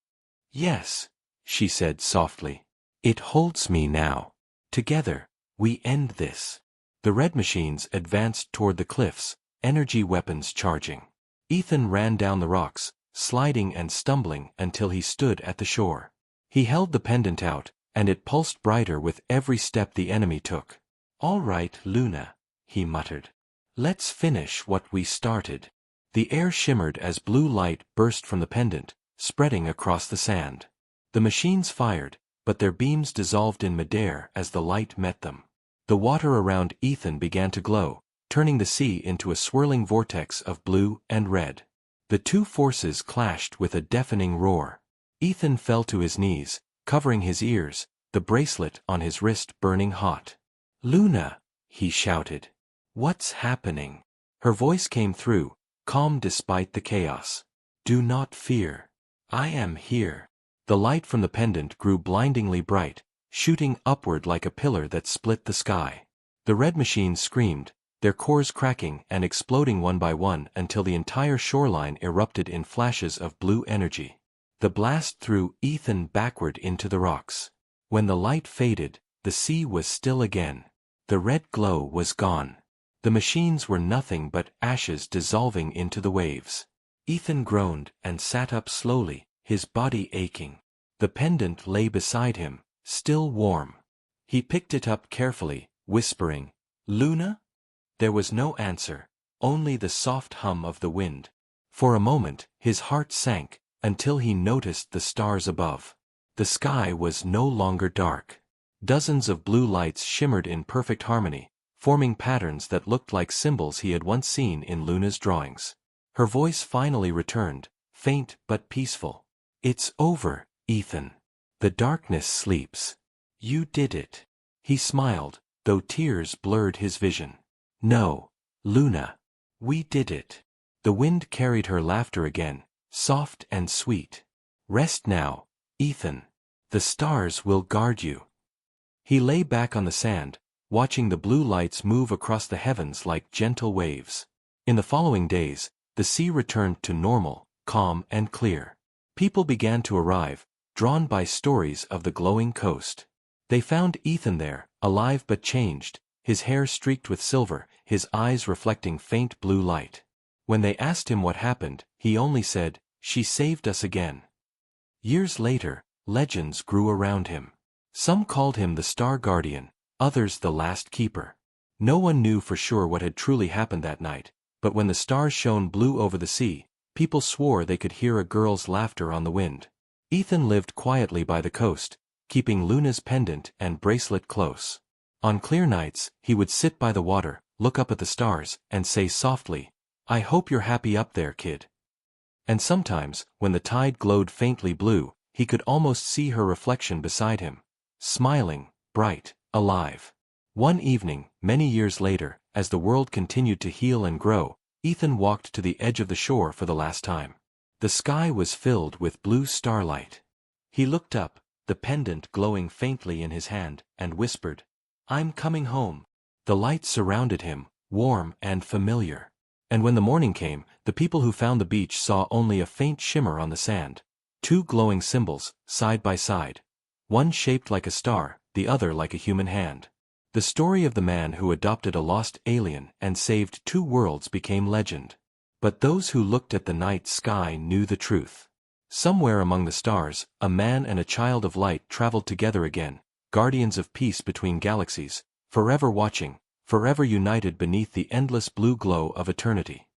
"Yes," she said softly. "It holds me now. Together, we end this." The red machines advanced toward the cliffs, energy weapons charging. Ethan ran down the rocks, sliding and stumbling until he stood at the shore. He held the pendant out, and it pulsed brighter with every step the enemy took. "All right, Luna," he muttered. "Let's finish what we started." The air shimmered as blue light burst from the pendant, spreading across the sand. The machines fired, but their beams dissolved in midair as the light met them. The water around Ethan began to glow, turning the sea into a swirling vortex of blue and red. The two forces clashed with a deafening roar. Ethan fell to his knees, covering his ears, the bracelet on his wrist burning hot. "Luna," he shouted. "What's happening?" Her voice came through, calm despite the chaos. "Do not fear. I am here." The light from the pendant grew blindingly bright, shooting upward like a pillar that split the sky. The red machines screamed, their cores cracking and exploding one by one until the entire shoreline erupted in flashes of blue energy. The blast threw Ethan backward into the rocks. When the light faded, the sea was still again. The red glow was gone. The machines were nothing but ashes dissolving into the waves. Ethan groaned and sat up slowly, his body aching. The pendant lay beside him, still warm. He picked it up carefully, whispering, "Luna?" There was no answer, only the soft hum of the wind. For a moment, his heart sank, until he noticed the stars above. The sky was no longer dark. Dozens of blue lights shimmered in perfect harmony, forming patterns that looked like symbols he had once seen in Luna's drawings. Her voice finally returned, faint but peaceful. "It's over, Ethan. The darkness sleeps. You did it." He smiled, though tears blurred his vision. "No, Luna. We did it." The wind carried her laughter again, soft and sweet. "Rest now, Ethan. The stars will guard you." He lay back on the sand, watching the blue lights move across the heavens like gentle waves. In the following days, the sea returned to normal, calm and clear. People began to arrive, drawn by stories of the glowing coast. They found Ethan there, alive but changed, his hair streaked with silver, his eyes reflecting faint blue light. When they asked him what happened, he only said, "She saved us again." Years later, legends grew around him. Some called him the Star Guardian, others the Last Keeper. No one knew for sure what had truly happened that night, but when the stars shone blue over the sea, people swore they could hear a girl's laughter on the wind. Ethan lived quietly by the coast, keeping Luna's pendant and bracelet close. On clear nights, he would sit by the water, look up at the stars, and say softly, "I hope you're happy up there, kid." And sometimes, when the tide glowed faintly blue, he could almost see her reflection beside him, smiling, bright, alive. One evening, many years later, as the world continued to heal and grow, Ethan walked to the edge of the shore for the last time. The sky was filled with blue starlight. He looked up, the pendant glowing faintly in his hand, and whispered, "I'm coming home." The light surrounded him, warm and familiar. And when the morning came, the people who found the beach saw only a faint shimmer on the sand. Two glowing symbols, side by side. One shaped like a star, the other like a human hand. The story of the man who adopted a lost alien and saved two worlds became legend. But those who looked at the night sky knew the truth. Somewhere among the stars, a man and a child of light traveled together again, guardians of peace between galaxies, forever watching, forever united beneath the endless blue glow of eternity.